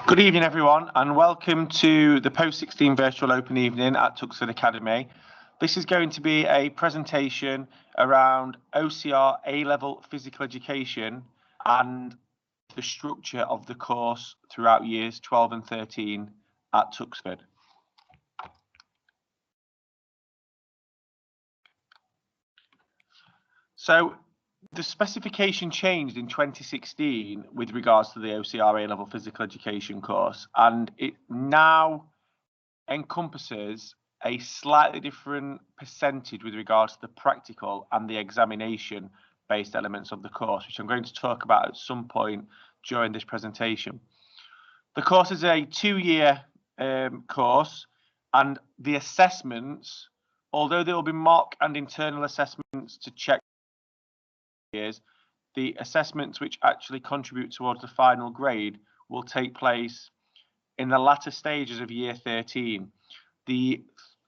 Good evening, everyone, and welcome to the Post-16 Virtual Open Evening at Tuxford Academy. This is going to be a presentation around OCR A-Level Physical Education and the structure of the course throughout years 12 and 13 at Tuxford. So the specification changed in 2016 with regards to the OCR A-Level Physical Education course, and it now encompasses a slightly different percentage with regards to the practical and the examination based elements of the course, which I'm going to talk about at some point during this presentation. The course is a 2-year course, and the assessments, although there will be mock and internal assessments to check years, the assessments which actually contribute towards the final grade will take place in the latter stages of year 13. The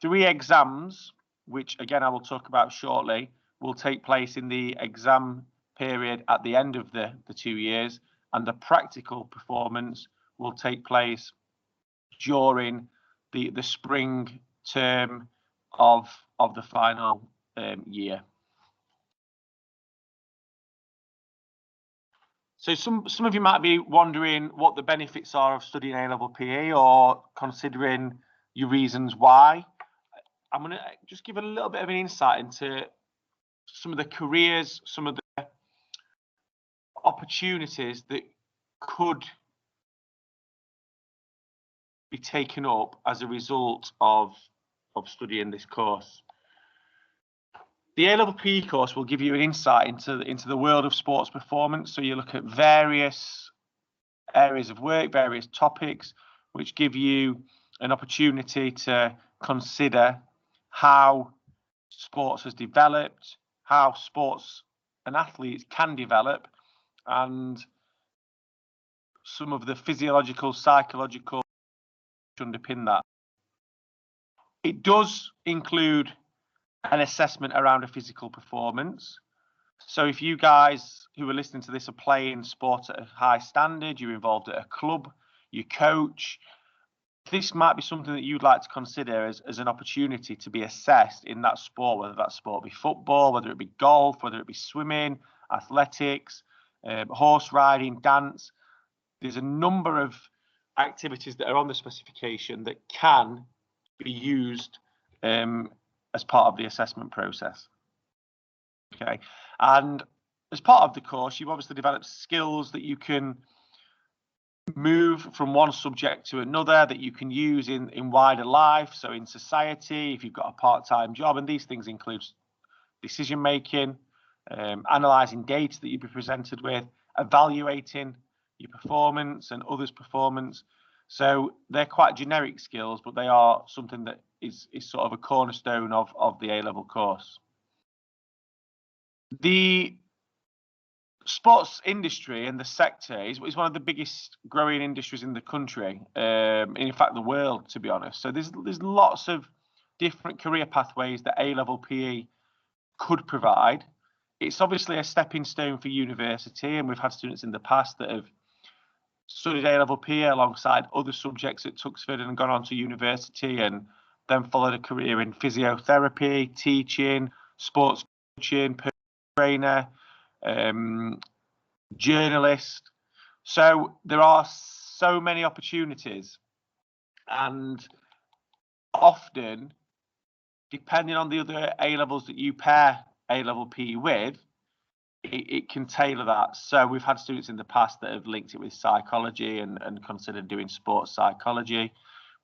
3 exams, which again I will talk about shortly, will take place in the exam period at the end of the 2 years, and the practical performance will take place during the spring term of the final year. So some of you might be wondering what the benefits are of studying A-Level PE, or considering your reasons why. I'm going to just give a little bit of an insight into some of the careers, some of the opportunities that could be taken up as a result of studying this course. The A-Level PE course will give you an insight into the world of sports performance. So you look at various areas of work, various topics, which give you an opportunity to consider how sports has developed, how sports and athletes can develop, and some of the physiological, psychological underpin that. It does include an assessment around a physical performance. So if you guys who are listening to this are playing sport at a high standard, you're involved at a club, you coach, this might be something that you'd like to consider as an opportunity to be assessed in that sport, whether that sport be football, whether it be golf, whether it be swimming, athletics, horse riding, dance. There's a number of activities that are on the specification that can be used as part of the assessment process. Okay, and as part of the course, you've obviously developed skills that you can move from one subject to another, that you can use in wider life, so in society, if you've got a part-time job, and these things include decision making, analysing data that you'll be presented with, evaluating your performance and others' performance. So they're quite generic skills, but they are something that is sort of a cornerstone of the A-Level course. The sports industry and the sector is one of the biggest growing industries in the country, in fact the world, to be honest. So there's lots of different career pathways that A-Level PE could provide. It's obviously a stepping stone for university, and we've had students in the past that have studied A-Level PE alongside other subjects at Tuxford and gone on to university and then followed a career in physiotherapy, teaching, sports coaching, personal trainer, journalist. So there are so many opportunities, and often, depending on the other A-levels that you pair A-Level PE with, it can tailor that. So we've had students in the past that have linked it with psychology and considered doing sports psychology.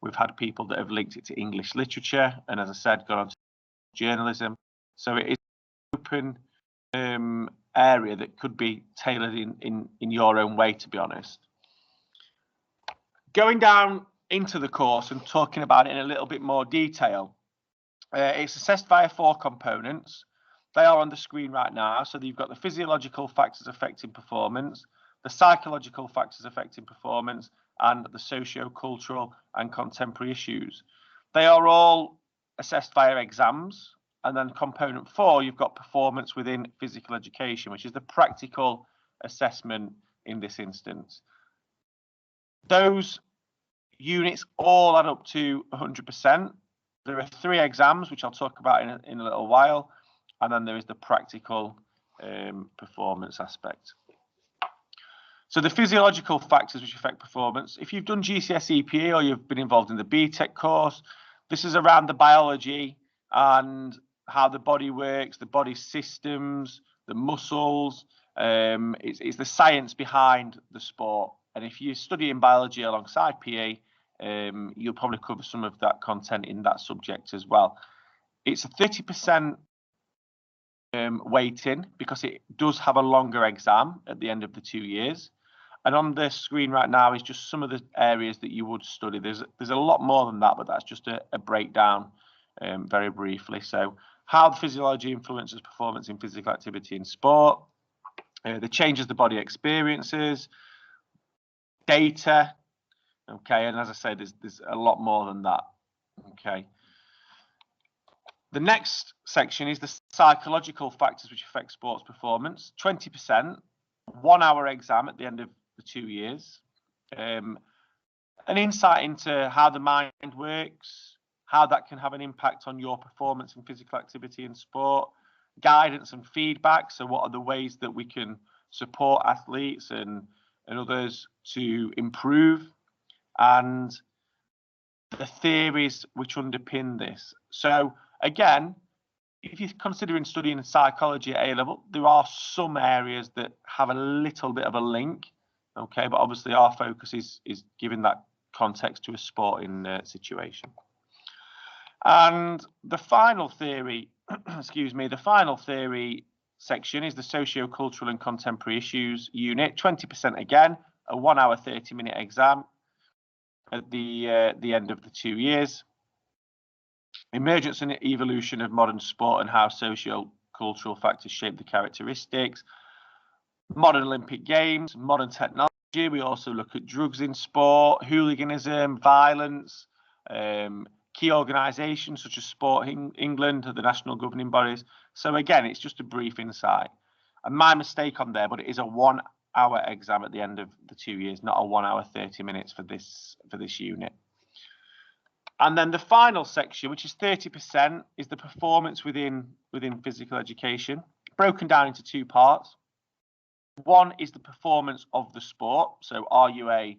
We've had people that have linked it to English literature, and as I said, gone on to journalism. So it is an open area that could be tailored in your own way, to be honest. Going down into the course and talking about it in a little bit more detail, it's assessed via 4 components. They are on the screen right now. So you've got the physiological factors affecting performance, the psychological factors affecting performance, and the socio-cultural and contemporary issues. They are all assessed via exams. And then component 4, you've got performance within physical education, which is the practical assessment in this instance. Those units all add up to 100%. There are 3 exams, which I'll talk about in a little while, and then there is the practical performance aspect. So the physiological factors which affect performance, if you've done GCSE PE or you've been involved in the BTEC course, this is around the biology and how the body works, the body systems, the muscles. It's the science behind the sport. And if you're studying biology alongside PE, you'll probably cover some of that content in that subject as well. It's a 30% weighting because it does have a longer exam at the end of the 2 years. And on the screen right now is just some of the areas that you would study. There's a lot more than that, but that's just a breakdown very briefly. So how the physiology influences performance in physical activity in sport, the changes the body experiences, data, okay, and as I say, there's a lot more than that, okay. The next section is the psychological factors which affect sports performance. 20%, 1 hour exam at the end of the 2 years, an insight into how the mind works, how that can have an impact on your performance in physical activity in sport, guidance and feedback. So what are the ways that we can support athletes and others to improve, and the theories which underpin this. So again, if you're considering studying psychology at A level, there are some areas that have a little bit of a link, okay, but obviously our focus is giving that context to a sporting situation. And the final theory, excuse me, the final theory section is the socio-cultural and contemporary issues unit. 20% again, a 1 hour 30-minute exam at the end of the 2 years. Emergence and evolution of modern sport and how socio-cultural factors shape the characteristics. Modern Olympic Games, modern technology. We also look at drugs in sport, hooliganism, violence, key organisations such as Sport England, the national governing bodies. So again, it's just a brief insight. And my mistake on there, but it is a 1 hour exam at the end of the 2 years, not a 1 hour 30 minutes for this unit. And then the final section, which is 30%, is the performance within physical education, broken down into 2 parts. One is the performance of the sport. So are you a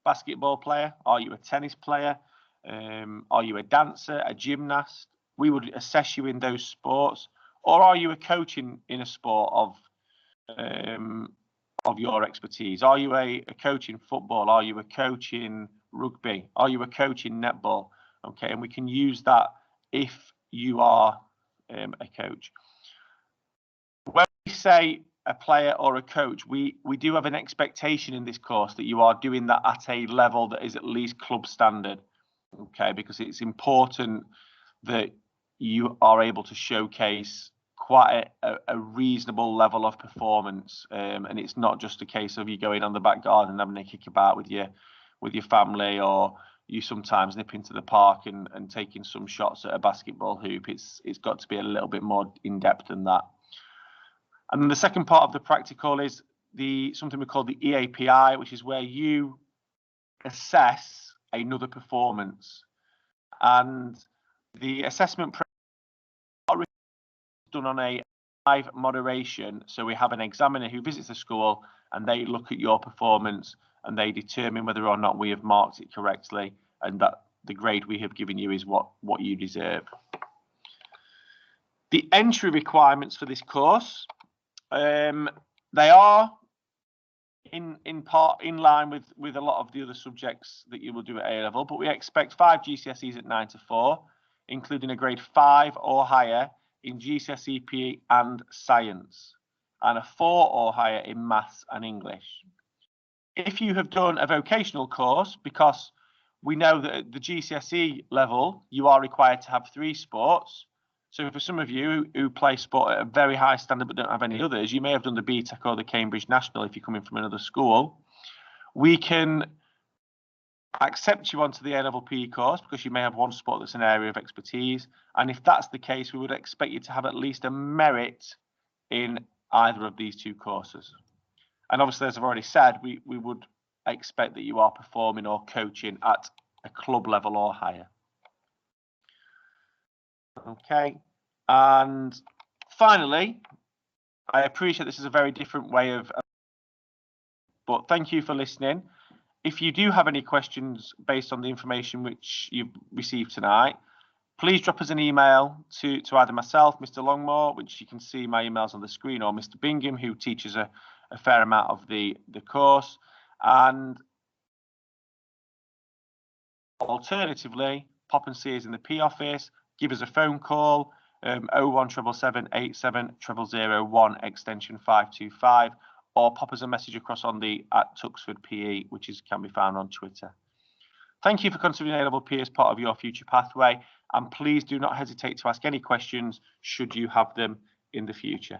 basketball player? Are you a tennis player? Are you a dancer, a gymnast? We would assess you in those sports. Or are you a coach in a sport of your expertise? Are you a coach in football? Are you a coach in rugby? Are you a coach in netball? Okay, and we can use that if you are a coach. When we say a player or a coach, we do have an expectation in this course that you are doing that at a level that is at least club standard. Okay, because it's important that you are able to showcase quite a reasonable level of performance, and it's not just a case of you going on the back garden and having a kick about with your family, or you sometimes nip into the park and taking some shots at a basketball hoop. It's got to be a little bit more in depth than that. And then the second part of the practical is something we call the EAPI, which is where you assess another performance. And the assessment is done on a live moderation. So we have an examiner who visits the school and they look at your performance and they determine whether or not we have marked it correctly and that the grade we have given you is what you deserve. The entry requirements for this course, they are in part in line with a lot of the other subjects that you will do at A level, but we expect 5 GCSEs at 9 to 4, including a grade 5 or higher in GCSE PE and science, and a 4 or higher in maths and English. If you have done a vocational course, because we know that at the GCSE level, you are required to have 3 sports. So for some of you who play sport at a very high standard but don't have any others, you may have done the BTEC or the Cambridge National if you're coming from another school. We can accept you onto the A-level PE course because you may have one sport that's an area of expertise. And if that's the case, we would expect you to have at least a merit in either of these 2 courses. And obviously, as I've already said, we would expect that you are performing or coaching at a club level or higher. Okay, and finally, I appreciate this is a very different way of, but thank you for listening. If you do have any questions based on the information which you've received tonight, please drop us an email to either myself, Mr. Longmore, which you can see my emails on the screen, or Mr. Bingham, who teaches a fair amount of the course. And alternatively, pop and see us in the P office, give us a phone call, 01777 87 0001 extension 525, or pop us a message across on the @Tuxford PE, which can be found on Twitter. Thank you for considering A-level-P as part of your future pathway, and please do not hesitate to ask any questions should you have them in the future.